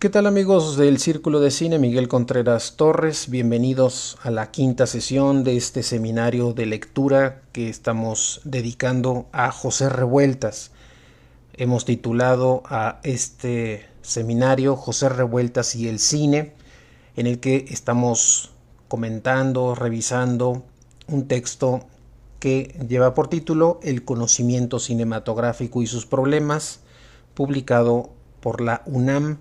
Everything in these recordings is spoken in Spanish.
¿Qué tal amigos del Círculo de Cine? Miguel Contreras Torres, bienvenidos a la quinta sesión de este seminario de lectura que estamos dedicando a José Revueltas. Hemos titulado a este seminario José Revueltas y el cine, en el que estamos comentando, revisando un texto que lleva por título El conocimiento cinematográfico y sus problemas, publicado por la UNAM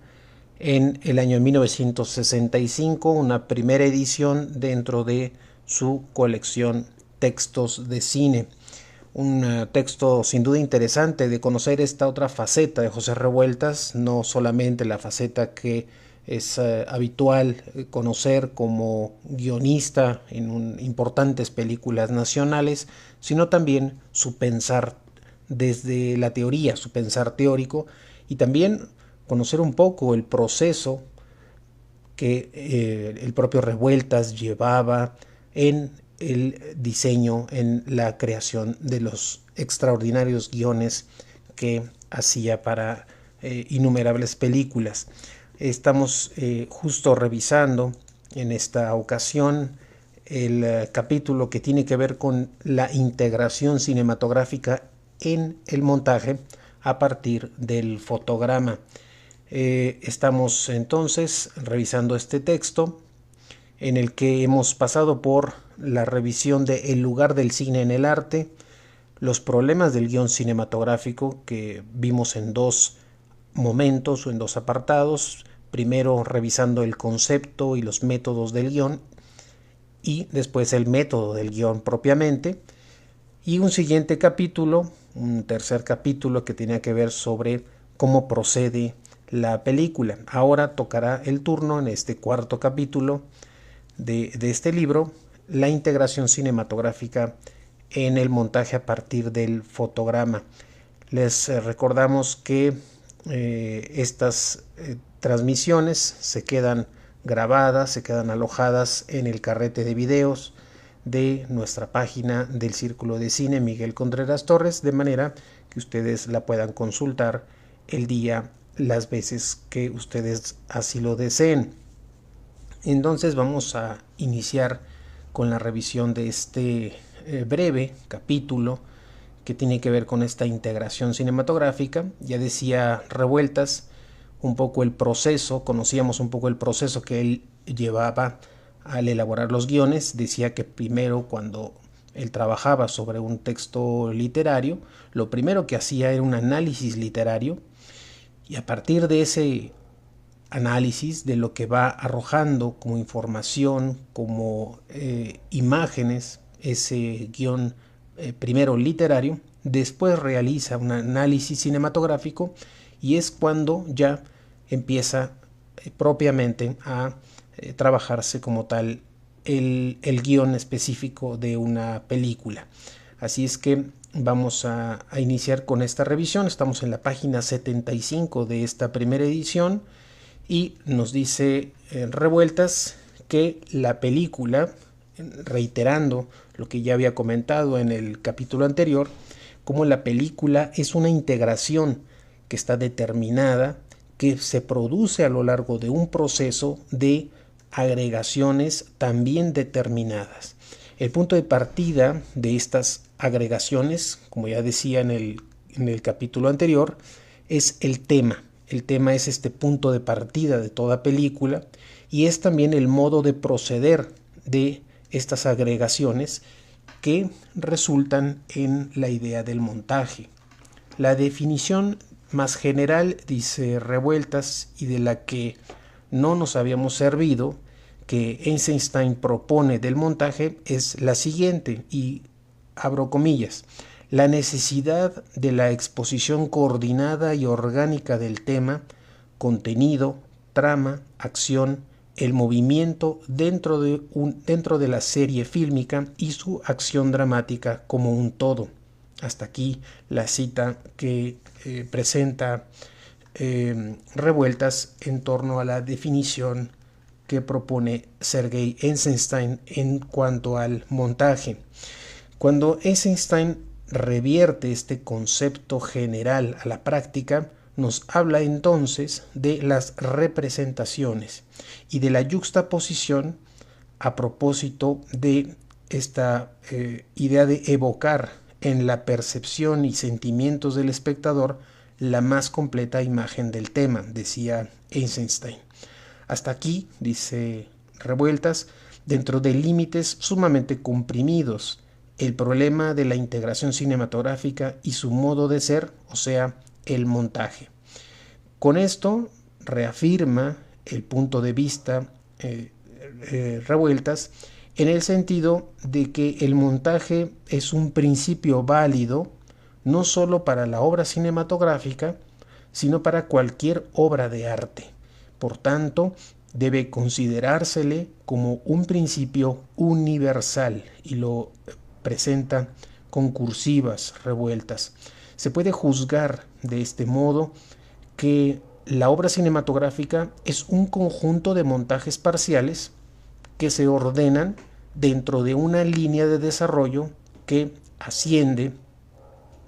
en el año 1965, una primera edición dentro de su colección Textos de Cine. Un texto sin duda interesante de conocer esta otra faceta de José Revueltas, no solamente la faceta que es habitual conocer como guionista en importantes películas nacionales, sino también su pensar desde la teoría, su pensar teórico, y también conocer un poco el proceso que el propio Revueltas llevaba en el diseño, en la creación de los extraordinarios guiones que hacía para innumerables películas. Estamos justo revisando en esta ocasión el capítulo que tiene que ver con la integración cinematográfica en el montaje a partir del fotograma. Estamos entonces revisando este texto en el que hemos pasado por la revisión de el lugar del cine en el arte, los problemas del guión cinematográfico que vimos en dos momentos o en dos apartados, primero revisando el concepto y los métodos del guión y después el método del guión propiamente, y un siguiente capítulo, un tercer capítulo que tenía que ver sobre cómo procede la película. Ahora tocará el turno en este cuarto capítulo de este libro, la integración cinematográfica en el montaje a partir del fotograma. Les recordamos que estas transmisiones se quedan grabadas, se quedan alojadas en el carrete de videos de nuestra página del Círculo de Cine Miguel Contreras Torres, de manera que ustedes la puedan consultar el día, las veces que ustedes así lo deseen. Entonces vamos a iniciar con la revisión de este breve capítulo que tiene que ver con esta integración cinematográfica. Ya decía Revueltas un poco el proceso, conocíamos un poco el proceso que él llevaba al elaborar los guiones. Decía que primero, cuando él trabajaba sobre un texto literario, lo primero que hacía era un análisis literario, y a partir de ese análisis, de lo que va arrojando como información, como imágenes, ese guión primero literario, después realiza un análisis cinematográfico, y es cuando ya empieza propiamente a trabajarse como tal el guión específico de una película. Así es que vamos a iniciar con esta revisión. Estamos en la página 75 de esta primera edición y nos dice Revueltas que la película, reiterando lo que ya había comentado en el capítulo anterior, como la película es una integración que está determinada, que se produce a lo largo de un proceso de agregaciones también determinadas. El punto de partida de estas agregaciones, como ya decía en el capítulo anterior, es el tema. El tema es este punto de partida de toda película, y es también el modo de proceder de estas agregaciones que resultan en la idea del montaje. La definición más general, dice Revueltas, y de la que no nos habíamos servido, que Eisenstein propone del montaje, es la siguiente, y abro comillas: la necesidad de la exposición coordinada y orgánica del tema, contenido, trama, acción, el movimiento dentro de la serie fílmica y su acción dramática como un todo. Hasta aquí la cita que presenta Revueltas en torno a la definición que propone Sergei Eisenstein en cuanto al montaje. Cuando Eisenstein revierte este concepto general a la práctica, nos habla entonces de las representaciones y de la yuxtaposición a propósito de esta idea de evocar en la percepción y sentimientos del espectador la más completa imagen del tema, decía Eisenstein. Hasta aquí, dice Revueltas, dentro de límites sumamente comprimidos, el problema de la integración cinematográfica y su modo de ser, o sea, el montaje. Con esto reafirma el punto de vista Revueltas en el sentido de que el montaje es un principio válido no solo para la obra cinematográfica, sino para cualquier obra de arte. Por tanto, debe considerársele como un principio universal y lo presenta con cursivas Revueltas. Se puede juzgar de este modo que la obra cinematográfica es un conjunto de montajes parciales que se ordenan dentro de una línea de desarrollo que asciende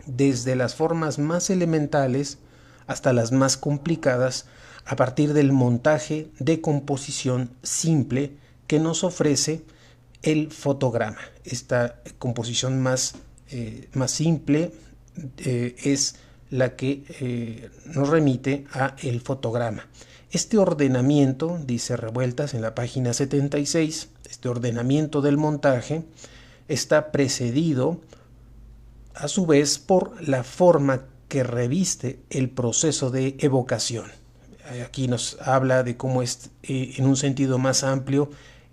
desde las formas más elementales hasta las más complicadas a partir del montaje de composición simple que nos ofrece el fotograma. Esta composición más simple es la que nos remite a el fotograma. Este ordenamiento, dice Revueltas en la página 76, este ordenamiento del montaje está precedido a su vez por la forma que reviste el proceso de evocación. Aquí nos habla de cómo es, en un sentido más amplio,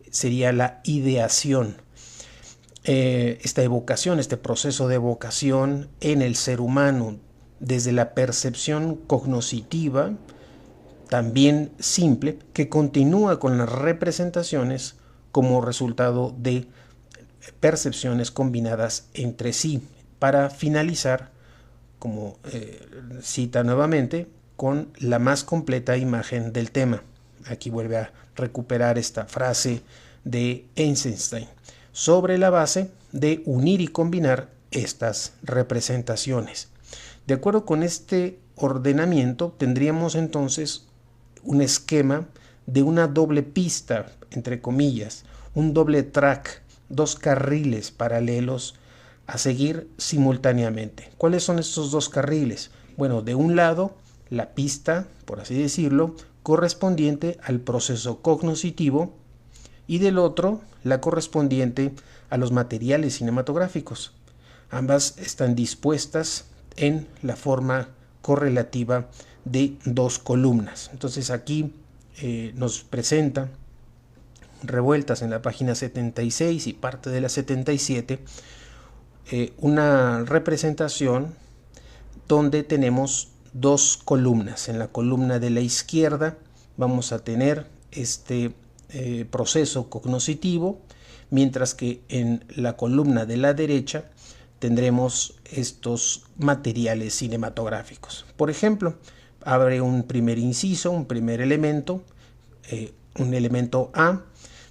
sería la ideación. Esta evocación, este proceso de evocación en el ser humano, desde la percepción cognoscitiva, también simple, que continúa con las representaciones como resultado de percepciones combinadas entre sí, para finalizar, como cita nuevamente, con la más completa imagen del tema. Aquí vuelve a recuperar esta frase de Eisenstein, sobre la base de unir y combinar estas representaciones. De acuerdo con este ordenamiento, tendríamos entonces un esquema de una doble pista, entre comillas, un doble track, dos carriles paralelos a seguir simultáneamente. ¿Cuáles son estos dos carriles? Bueno, de un lado, la pista, por así decirlo, correspondiente al proceso cognoscitivo, y del otro, la correspondiente a los materiales cinematográficos. Ambas están dispuestas en la forma correlativa de dos columnas. Entonces aquí nos presenta Revueltas en la página 76 y parte de la 77 una representación donde tenemos dos columnas. En la columna de la izquierda vamos a tener este proceso cognoscitivo, mientras que en la columna de la derecha tendremos estos materiales cinematográficos. Por ejemplo, abre un primer inciso, un primer elemento, un elemento A,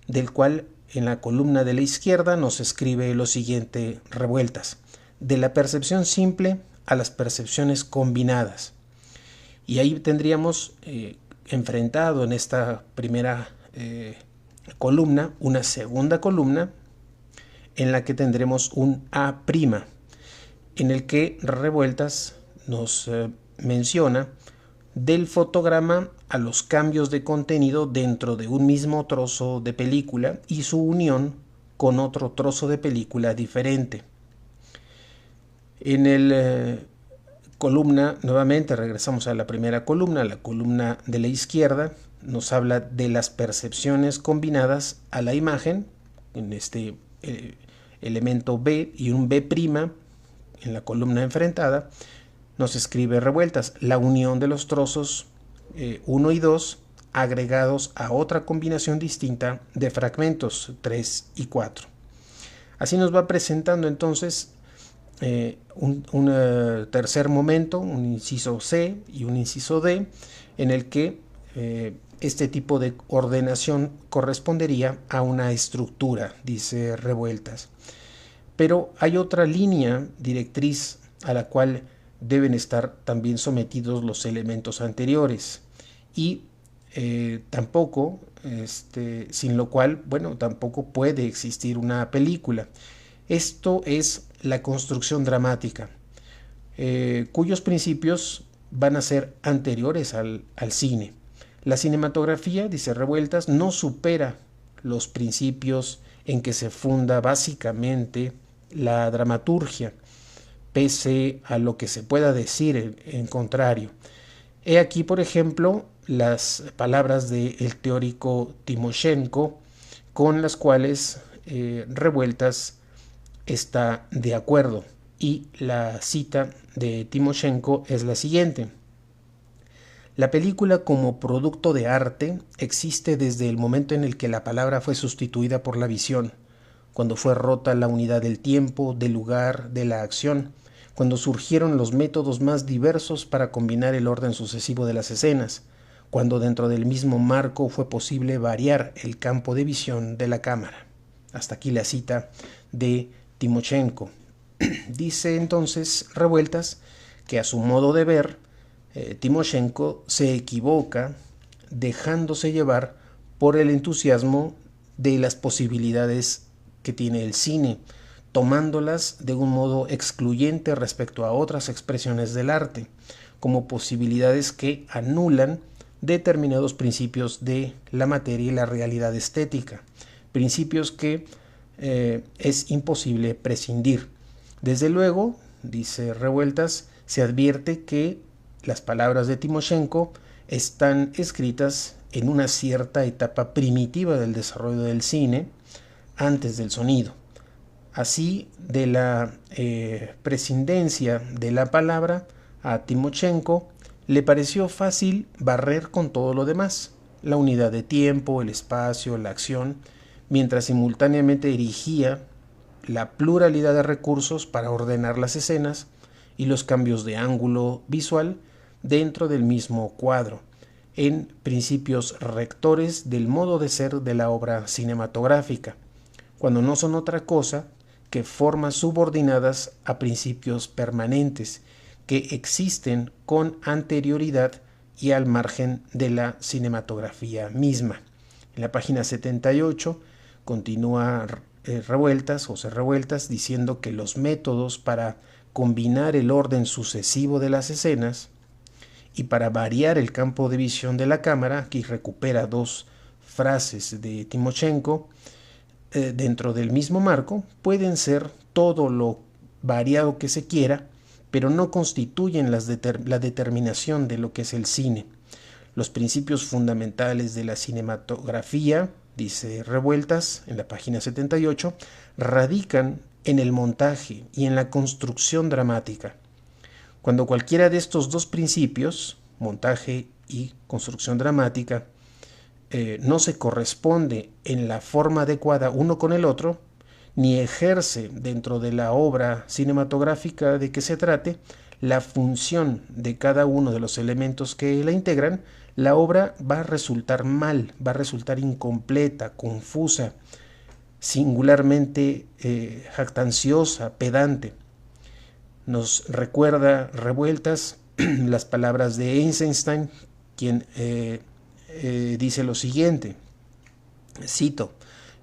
del cual en la columna de la izquierda nos escribe lo siguiente Revueltas: de la percepción simple a las percepciones combinadas. Y ahí tendríamos enfrentado en esta primera columna una segunda columna en la que tendremos un A', en el que Revueltas nos menciona del fotograma a los cambios de contenido dentro de un mismo trozo de película y su unión con otro trozo de película diferente. En el columna, nuevamente regresamos a la primera columna, la columna de la izquierda nos habla de las percepciones combinadas a la imagen, en este elemento B y un B' en la columna enfrentada. Nos escribe Revueltas la unión de los trozos 1 y 2 agregados a otra combinación distinta de fragmentos 3 y 4. Así nos va presentando entonces un tercer momento, un inciso C y un inciso D, en el que este tipo de ordenación correspondería a una estructura, dice Revueltas. Pero hay otra línea directriz a la cual deben estar también sometidos los elementos anteriores y tampoco, sin lo cual, bueno, tampoco puede existir una película. Esto es la construcción dramática, cuyos principios van a ser anteriores al cine. La cinematografía, dice Revueltas, no supera los principios en que se funda básicamente la dramaturgia, pese a lo que se pueda decir en contrario. He aquí, por ejemplo, las palabras del teórico Timoshenko, con las cuales Revueltas está de acuerdo. Y la cita de Timoshenko es la siguiente: la película como producto de arte existe desde el momento en el que la palabra fue sustituida por la visión, cuando fue rota la unidad del tiempo, del lugar, de la acción, cuando surgieron los métodos más diversos para combinar el orden sucesivo de las escenas, cuando dentro del mismo marco fue posible variar el campo de visión de la cámara. Hasta aquí la cita de Timoshenko. Dice entonces Revueltas que a su modo de ver, Timoshenko se equivoca dejándose llevar por el entusiasmo de las posibilidades que tiene el cine, tomándolas de un modo excluyente respecto a otras expresiones del arte, como posibilidades que anulan determinados principios de la materia y la realidad estética, principios que es imposible prescindir. Desde luego, dice Revueltas, se advierte que las palabras de Timoshenko están escritas en una cierta etapa primitiva del desarrollo del cine, antes del sonido. Así, de la prescindencia de la palabra, a Timoshenko le pareció fácil barrer con todo lo demás, la unidad de tiempo, el espacio, la acción, mientras simultáneamente erigía la pluralidad de recursos para ordenar las escenas y los cambios de ángulo visual dentro del mismo cuadro, en principios rectores del modo de ser de la obra cinematográfica, cuando no son otra cosa que formas subordinadas a principios permanentes que existen con anterioridad y al margen de la cinematografía misma. En la página 78 continúa José Revueltas, diciendo que los métodos para combinar el orden sucesivo de las escenas y para variar el campo de visión de la cámara, aquí recupera dos frases de Timoshenko, dentro del mismo marco, pueden ser todo lo variado que se quiera, pero no constituyen la determinación de lo que es el cine. Los principios fundamentales de la cinematografía, dice Revueltas en la página 78, radican en el montaje y en la construcción dramática. Cuando cualquiera de estos dos principios, montaje y construcción dramática, no se corresponde en la forma adecuada uno con el otro, ni ejerce dentro de la obra cinematográfica de que se trate la función de cada uno de los elementos que la integran, la obra va a resultar mal, va a resultar incompleta, confusa, singularmente jactanciosa, pedante. Nos recuerda Revueltas las palabras de Eisenstein, quien dice lo siguiente, cito: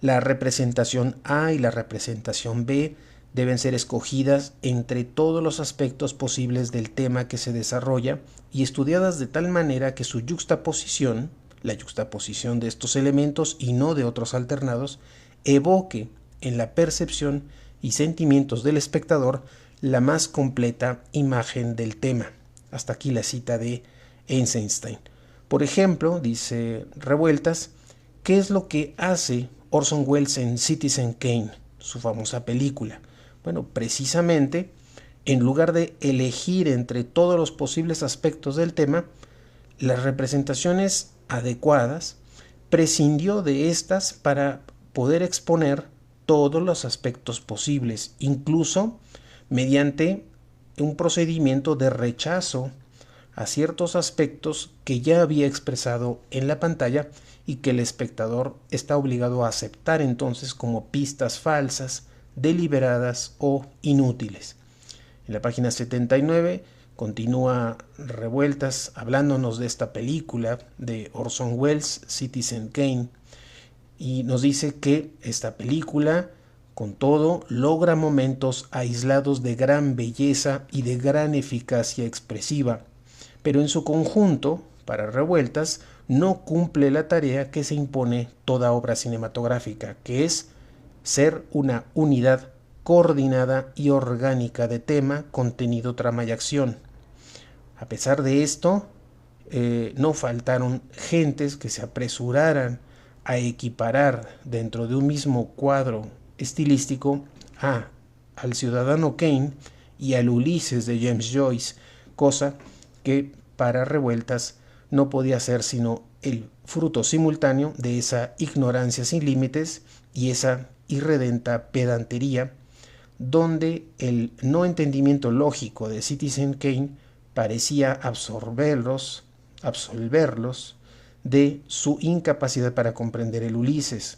la representación A y la representación B deben ser escogidas entre todos los aspectos posibles del tema que se desarrolla y estudiadas de tal manera que su yuxtaposición, la yuxtaposición de estos elementos y no de otros alternados, evoque en la percepción y sentimientos del espectador la más completa imagen del tema. Hasta aquí la cita de Eisenstein. Por ejemplo, dice Revueltas, ¿qué es lo que hace Orson Welles en Citizen Kane, su famosa película? Bueno, precisamente, en lugar de elegir entre todos los posibles aspectos del tema, las representaciones adecuadas, prescindió de estas para poder exponer todos los aspectos posibles, incluso mediante un procedimiento de rechazo a ciertos aspectos que ya había expresado en la pantalla y que el espectador está obligado a aceptar entonces como pistas falsas, deliberadas o inútiles. En la página 79 Continúa Revueltas hablándonos de esta película de Orson Welles, Citizen Kane, y nos dice que esta película, con todo, logra momentos aislados de gran belleza y de gran eficacia expresiva, pero en su conjunto, para Revueltas, no cumple la tarea que se impone toda obra cinematográfica, que es ser una unidad coordinada y orgánica de tema, contenido, trama y acción. A pesar de esto, no faltaron gentes que se apresuraran a equiparar dentro de un mismo cuadro estilístico al Ciudadano Kane y al Ulises de James Joyce, cosa que para Revueltas no podía ser sino el fruto simultáneo de esa ignorancia sin límites y esa irredenta pedantería, donde el no entendimiento lógico de Citizen Kane parecía absolverlos de su incapacidad para comprender el Ulises,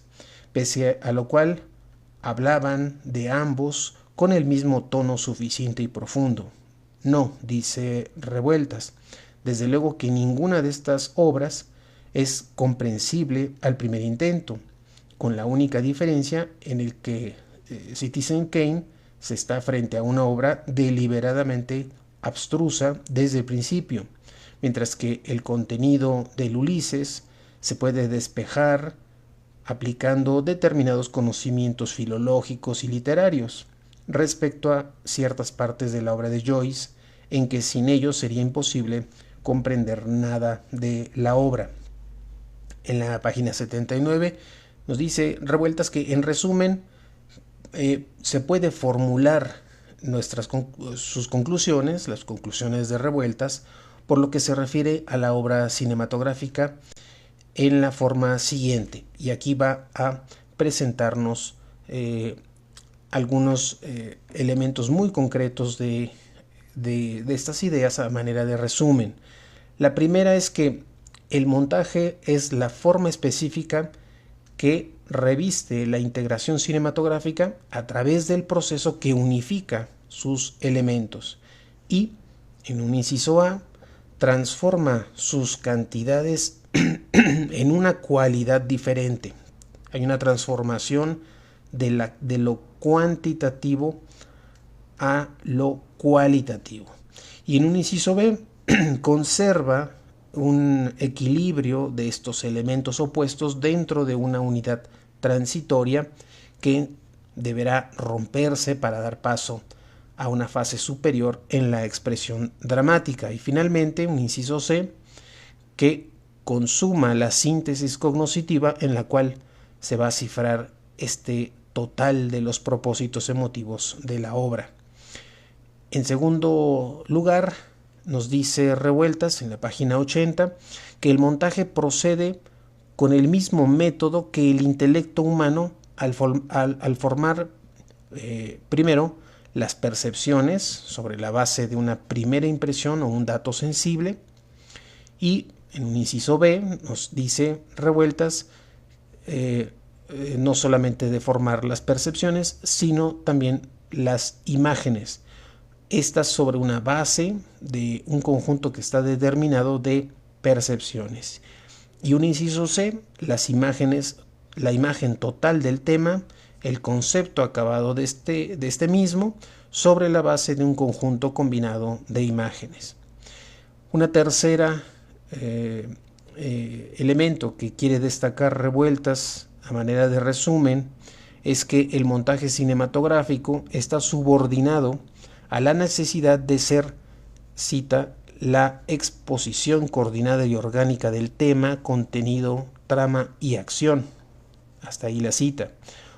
pese a lo cual hablaban de ambos con el mismo tono suficiente y profundo. No, dice Revueltas, desde luego que ninguna de estas obras es comprensible al primer intento, con la única diferencia en el que Citizen Kane se está frente a una obra deliberadamente abstrusa desde el principio, mientras que el contenido del Ulises se puede despejar aplicando determinados conocimientos filológicos y literarios respecto a ciertas partes de la obra de Joyce, en que sin ellos sería imposible comprender nada de la obra. En la página 79 nos dice Revueltas que, en resumen, se puede formular sus conclusiones, las conclusiones de Revueltas, por lo que se refiere a la obra cinematográfica en la forma siguiente. Y aquí va a presentarnos algunos elementos muy concretos de estas ideas a manera de resumen. La primera es que el montaje es la forma específica que reviste la integración cinematográfica a través del proceso que unifica sus elementos y, en un inciso A, transforma sus cantidades en una cualidad diferente. Hay una transformación de lo cuantitativo a lo cualitativo. Y en un inciso B, conserva un equilibrio de estos elementos opuestos dentro de una unidad transitoria que deberá romperse para dar paso a una fase superior en la expresión dramática. Y finalmente, un inciso C, que consuma la síntesis cognoscitiva en la cual se va a cifrar este total de los propósitos emotivos de la obra. En segundo lugar, nos dice Revueltas en la página 80 que el montaje procede con el mismo método que el intelecto humano al formar primero las percepciones sobre la base de una primera impresión o un dato sensible, y en un inciso B nos dice Revueltas no solamente de formar las percepciones, sino también las imágenes, estas sobre una base de un conjunto que está determinado de percepciones. Y un inciso C, las imágenes, la imagen total del tema, el concepto acabado de este mismo, sobre la base de un conjunto combinado de imágenes. Una tercera elemento que quiere destacar Revueltas a manera de resumen es que el montaje cinematográfico está subordinado a la necesidad de ser, cita, la exposición coordinada y orgánica del tema, contenido, trama y acción. Hasta ahí la cita.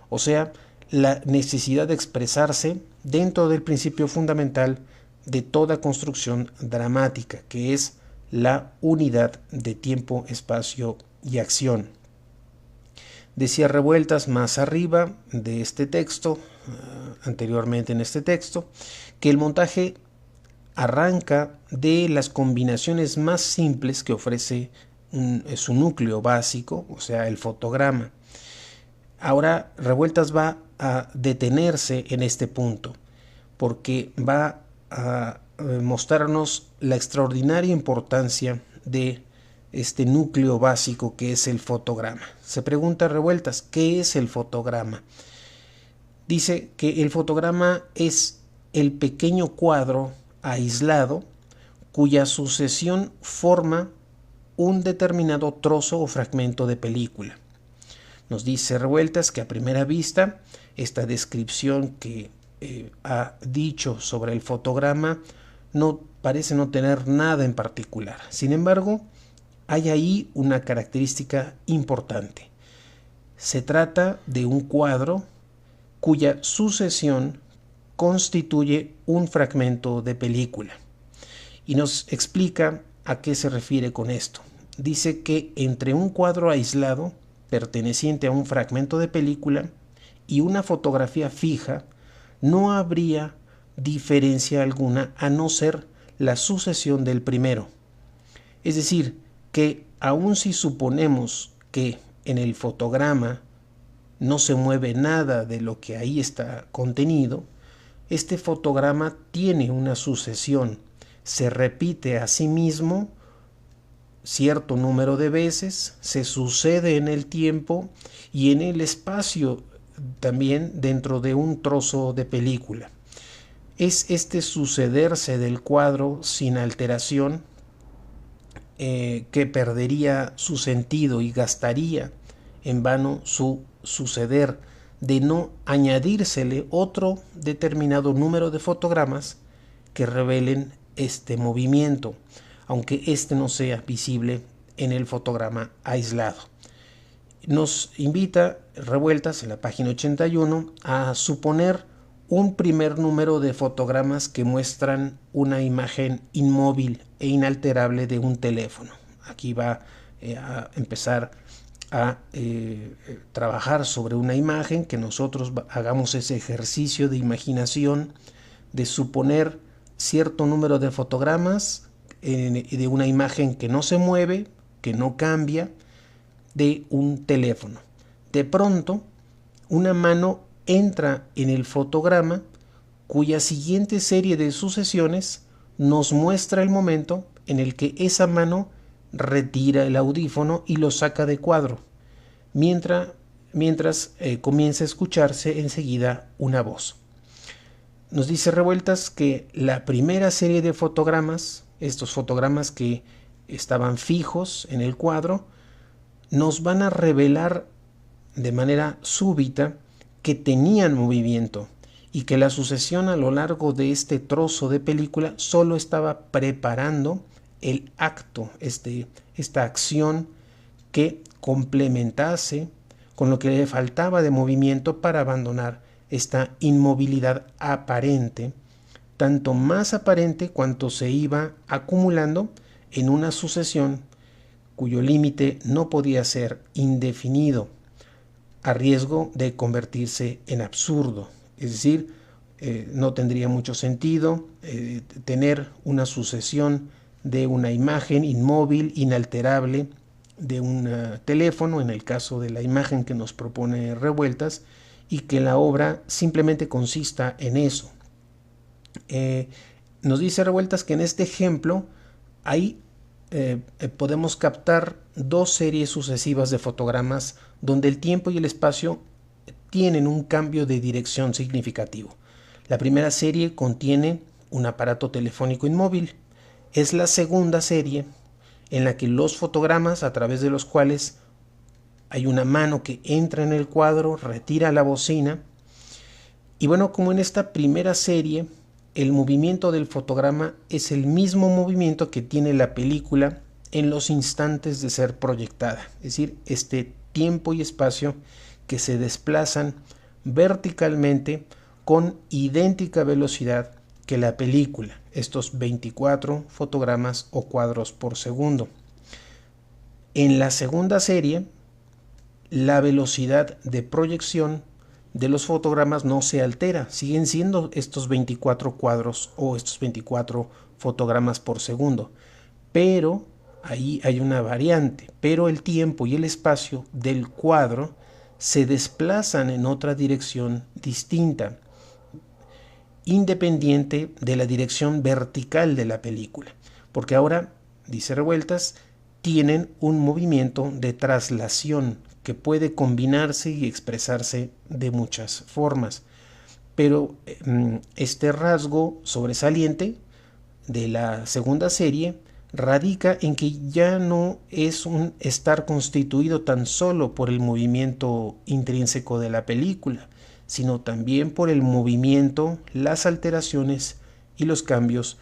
O sea, la necesidad de expresarse dentro del principio fundamental de toda construcción dramática, que es la unidad de tiempo, espacio y acción. Decía Revueltas más arriba de este texto, anteriormente en este texto, que el montaje arranca de las combinaciones más simples que ofrece su núcleo básico, o sea, el fotograma. Ahora Revueltas va a detenerse en este punto, porque va a mostrarnos la extraordinaria importancia de este núcleo básico que es el fotograma. Se pregunta Revueltas, ¿qué es el fotograma? Dice que el fotograma es el pequeño cuadro aislado cuya sucesión forma un determinado trozo o fragmento de película. Nos dice Revueltas que a primera vista esta descripción que ha dicho sobre el fotograma parece no tener nada en particular. Sin embargo, hay ahí una característica importante. Se trata de un cuadro cuya sucesión constituye un fragmento de película. Y nos explica a qué se refiere con esto. Dice que entre un cuadro aislado perteneciente a un fragmento de película y una fotografía fija no habría diferencia alguna a no ser la sucesión del primero. Es decir, que aun si suponemos que en el fotograma no se mueve nada de lo que ahí está contenido, este fotograma tiene una sucesión, se repite a sí mismo cierto número de veces, se sucede en el tiempo y en el espacio también dentro de un trozo de película. Es este sucederse del cuadro sin alteración que perdería su sentido y gastaría en vano su suceder de no añadírsele otro determinado número de fotogramas que revelen este movimiento, aunque este no sea visible en el fotograma aislado. Nos invita Revueltas en la página 81 a suponer un primer número de fotogramas que muestran una imagen inmóvil e inalterable de un teléfono. Aquí va a empezar a trabajar sobre una imagen, que nosotros hagamos ese ejercicio de imaginación, de suponer cierto número de fotogramas de una imagen que no se mueve, que no cambia, de un teléfono. De pronto, una mano entra en el fotograma cuya siguiente serie de sucesiones nos muestra el momento en el que esa mano retira el audífono y lo saca de cuadro, mientras comienza a escucharse enseguida una voz. Nos dice Revueltas que la primera serie de fotogramas, estos fotogramas que estaban fijos en el cuadro, nos van a revelar de manera súbita que tenían movimiento y que la sucesión a lo largo de este trozo de película solo estaba preparando el acto, esta acción que complementase con lo que le faltaba de movimiento para abandonar esta inmovilidad aparente, tanto más aparente cuanto se iba acumulando en una sucesión cuyo límite no podía ser indefinido, a riesgo de convertirse en absurdo. Es decir, no tendría mucho sentido tener una sucesión de una imagen inmóvil, inalterable, de un teléfono, en el caso de la imagen que nos propone Revueltas, y que la obra simplemente consista en eso. Nos dice Revueltas que en este ejemplo hay podemos captar dos series sucesivas de fotogramas donde el tiempo y el espacio tienen un cambio de dirección significativo. La primera serie contiene un aparato telefónico inmóvil. Es la segunda serie en la que los fotogramas, a través de los cuales hay una mano que entra en el cuadro, retira la bocina. Y bueno, como en esta primera serie, el movimiento del fotograma es el mismo movimiento que tiene la película en los instantes de ser proyectada, es decir, este tiempo y espacio que se desplazan verticalmente con idéntica velocidad que la película, estos 24 fotogramas o cuadros por segundo. En la segunda serie, la velocidad de proyección de los fotogramas no se altera, siguen siendo estos 24 cuadros o estos 24 fotogramas por segundo, pero ahí hay una variante, pero el tiempo y el espacio del cuadro se desplazan en otra dirección distinta. independiente de la dirección vertical de la película, porque ahora, dice Revueltas, tienen un movimiento de traslación que puede combinarse y expresarse de muchas formas. Pero este rasgo sobresaliente de la segunda serie radica en que ya no es un estar constituido tan solo por el movimiento intrínseco de la película, sino también por el movimiento, las alteraciones y los cambios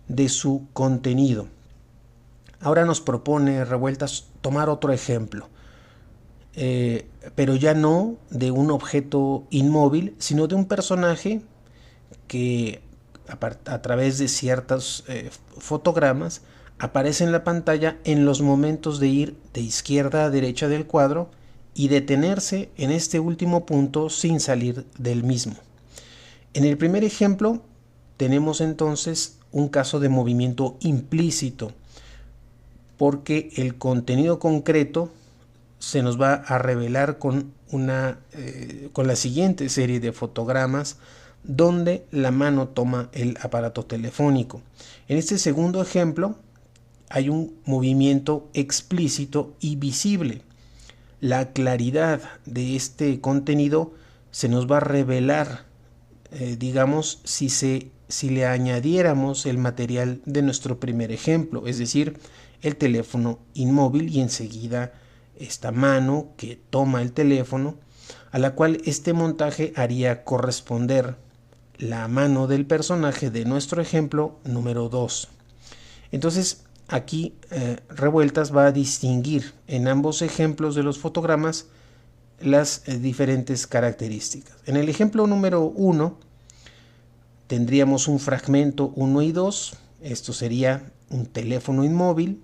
de su contenido. Ahora nos propone Revueltas tomar otro ejemplo, pero ya no de un objeto inmóvil, sino de un personaje que a través de ciertos fotogramas aparece en la pantalla en los momentos de ir de izquierda a derecha del cuadro y detenerse en este último punto sin salir del mismo. En el primer ejemplo tenemos entonces un caso de movimiento implícito, porque el contenido concreto se nos va a revelar con la siguiente serie de fotogramas donde la mano toma el aparato telefónico. En este segundo ejemplo hay un movimiento explícito y visible. La claridad de este contenido se nos va a revelar, digamos, si le añadiéramos el material de nuestro primer ejemplo, es decir, el teléfono inmóvil y enseguida esta mano que toma el teléfono, a la cual este montaje haría corresponder la mano del personaje de nuestro ejemplo número 2. Entonces aquí Revueltas va a distinguir en ambos ejemplos de los fotogramas las diferentes características. En el ejemplo número 1 tendríamos un fragmento 1 y 2, esto sería un teléfono inmóvil.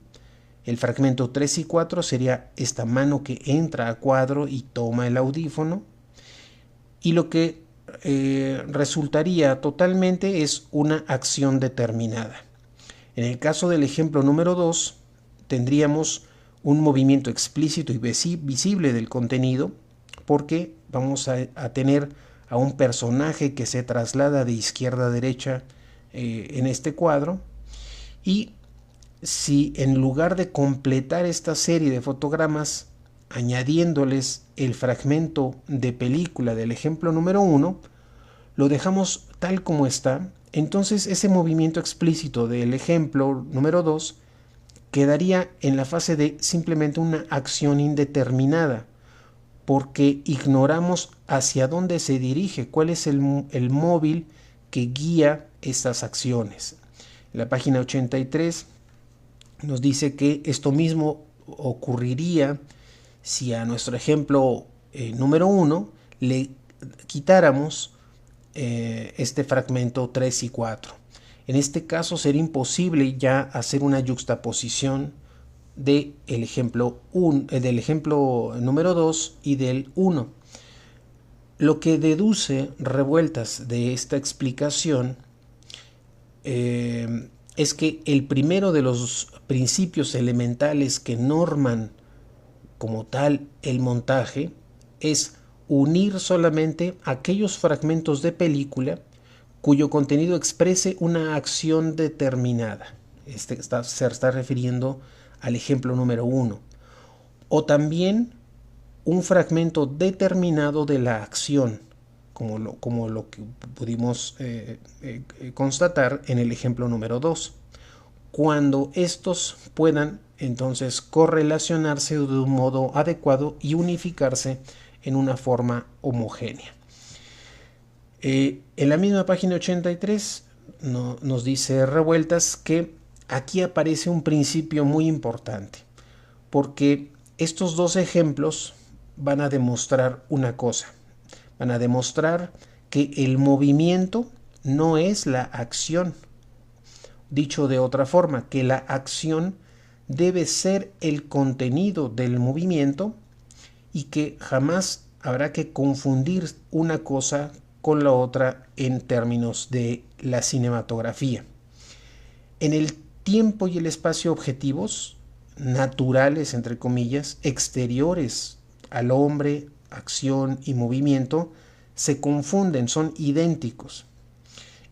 El fragmento 3 y 4 sería esta mano que entra a cuadro y toma el audífono. Y lo que resultaría totalmente es una acción determinada. En el caso del ejemplo número 2, tendríamos un movimiento explícito y visible del contenido, porque vamos a tener a un personaje que se traslada de izquierda a derecha en este cuadro. Y si en lugar de completar esta serie de fotogramas añadiéndoles el fragmento de película del ejemplo número 1, lo dejamos tal como está, entonces ese movimiento explícito del ejemplo número 2 quedaría en la fase de simplemente una acción indeterminada, porque ignoramos hacia dónde se dirige, cuál es el móvil que guía estas acciones. En la página 83 nos dice que esto mismo ocurriría si a nuestro ejemplo número 1 le quitáramos este fragmento 3 y 4. En este caso sería imposible ya hacer una yuxtaposición del ejemplo número 2 y del 1. Lo que deduce Revueltas de esta explicación es que el primero de los principios elementales que norman como tal el montaje es unir solamente aquellos fragmentos de película cuyo contenido exprese una acción determinada. Se está refiriendo al ejemplo número 1. O también un fragmento determinado de la acción, como lo que pudimos constatar en el ejemplo número 2. Cuando estos puedan entonces correlacionarse de un modo adecuado y unificarse en una forma homogénea. En la misma página 83 nos dice Revueltas que aquí aparece un principio muy importante, porque estos dos ejemplos van a demostrar una cosa. Van a demostrar que el movimiento no es la acción. Dicho de otra forma, que la acción debe ser el contenido del movimiento y que jamás habrá que confundir una cosa con la otra en términos de la cinematografía. En el tiempo y el espacio objetivos, naturales, entre comillas, exteriores al hombre, acción y movimiento, se confunden, son idénticos.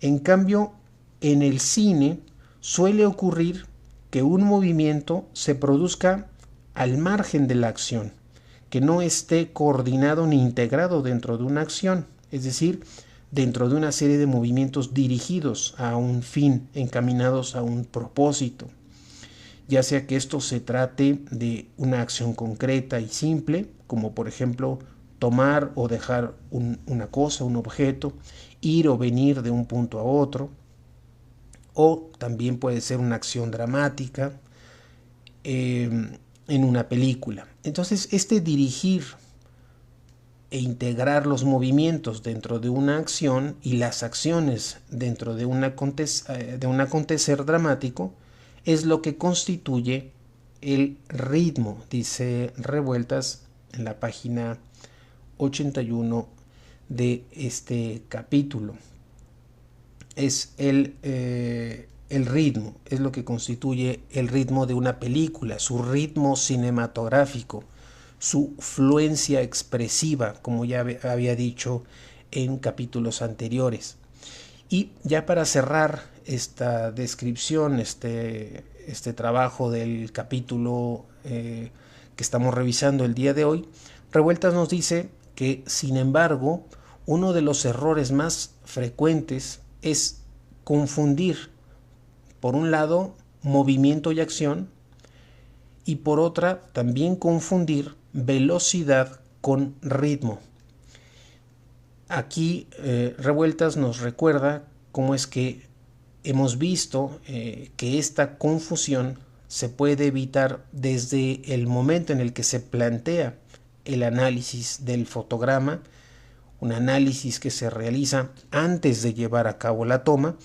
En cambio, en el cine suele ocurrir que un movimiento se produzca al margen de la acción, que no esté coordinado ni integrado dentro de una acción, es decir, dentro de una serie de movimientos dirigidos a un fin, encaminados a un propósito, ya sea que esto se trate de una acción concreta y simple, como por ejemplo tomar o dejar una cosa, un objeto, ir o venir de un punto a otro, o también puede ser una acción dramática en una película. Entonces, este dirigir e integrar los movimientos dentro de una acción y las acciones dentro de un acontecer dramático es lo que constituye el ritmo, dice Revueltas en la página 81 de este capítulo. Es el ritmo, es lo que constituye el ritmo de una película, su ritmo cinematográfico, su fluencia expresiva, como ya había dicho en capítulos anteriores. Y ya para cerrar esta descripción, este trabajo del capítulo que estamos revisando el día de hoy, Revueltas nos dice que, sin embargo, uno de los errores más frecuentes es confundir, por un lado, movimiento y acción, y por otra, también confundir velocidad con ritmo. Aquí Revueltas nos recuerda cómo es que hemos visto que esta confusión se puede evitar desde el momento en el que se plantea el análisis del fotograma, un análisis que se realiza antes de llevar a cabo la toma,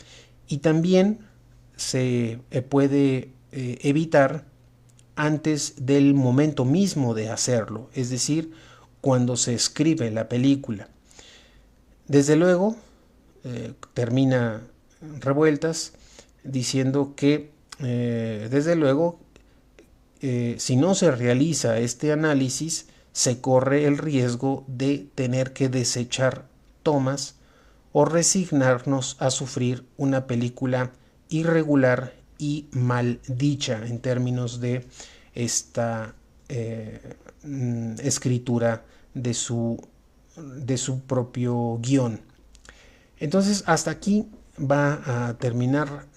y también se puede evitar antes del momento mismo de hacerlo, es decir, cuando se escribe la película. Desde luego, termina Revueltas diciendo que, desde luego, si no se realiza este análisis, se corre el riesgo de tener que desechar tomas o resignarnos a sufrir una película irregular y mal dicha en términos de esta escritura de su propio guión. Entonces, hasta aquí va a terminar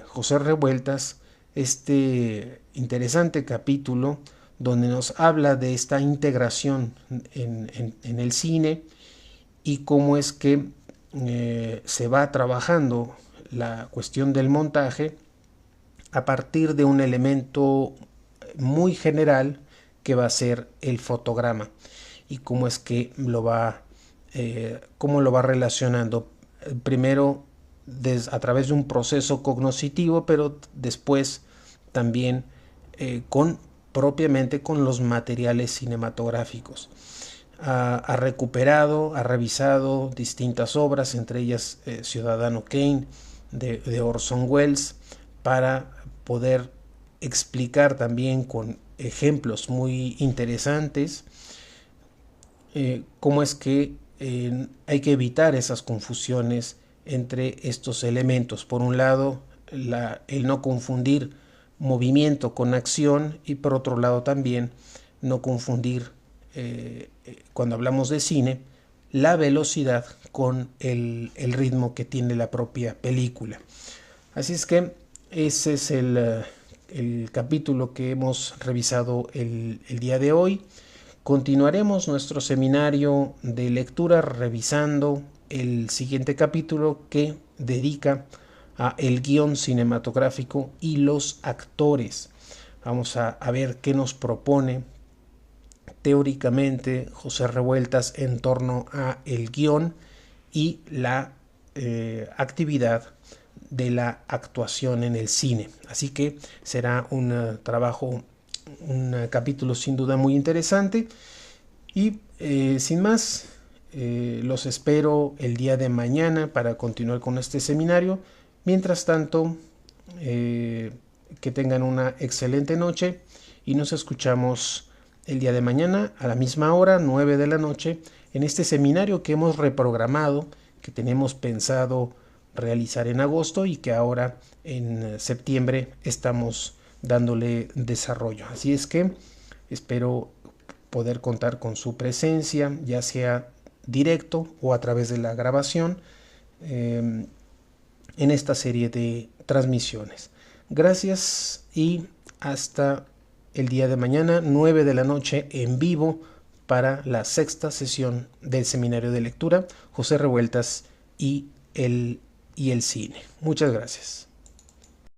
José Revueltas este interesante capítulo donde nos habla de esta integración en el cine y cómo es que se va trabajando la cuestión del montaje a partir de un elemento muy general que va a ser el fotograma y cómo es que cómo lo va relacionando primero a través de un proceso cognoscitivo, pero después también propiamente con los materiales cinematográficos. Ha recuperado, ha revisado distintas obras, entre ellas Ciudadano Kane de Orson Welles, para poder explicar también con ejemplos muy interesantes cómo es que hay que evitar esas confusiones entre estos elementos. Por un lado, el no confundir movimiento con acción, y por otro lado también no confundir, cuando hablamos de cine, la velocidad con el ritmo que tiene la propia película. Así es que ese es el capítulo que hemos revisado el día de hoy. Continuaremos nuestro seminario de lectura revisando el siguiente capítulo, que dedica a el guión cinematográfico y los actores. Vamos a ver qué nos propone teóricamente José Revueltas en torno a el guión y la actividad de la actuación en el cine. Así que será un trabajo, un capítulo sin duda muy interesante. Y sin más, los espero el día de mañana para continuar con este seminario. Mientras tanto, que tengan una excelente noche y nos escuchamos el día de mañana a la misma hora, 9 de la noche, en este seminario que hemos reprogramado, que tenemos pensado realizar en agosto y que ahora en septiembre estamos dándole desarrollo. Así es que espero poder contar con su presencia, ya sea directo o a través de la grabación, en esta serie de transmisiones. Gracias y hasta el día de mañana, 9 de la noche, en vivo, para la sexta sesión del Seminario de Lectura, José Revueltas y el cine. Muchas gracias.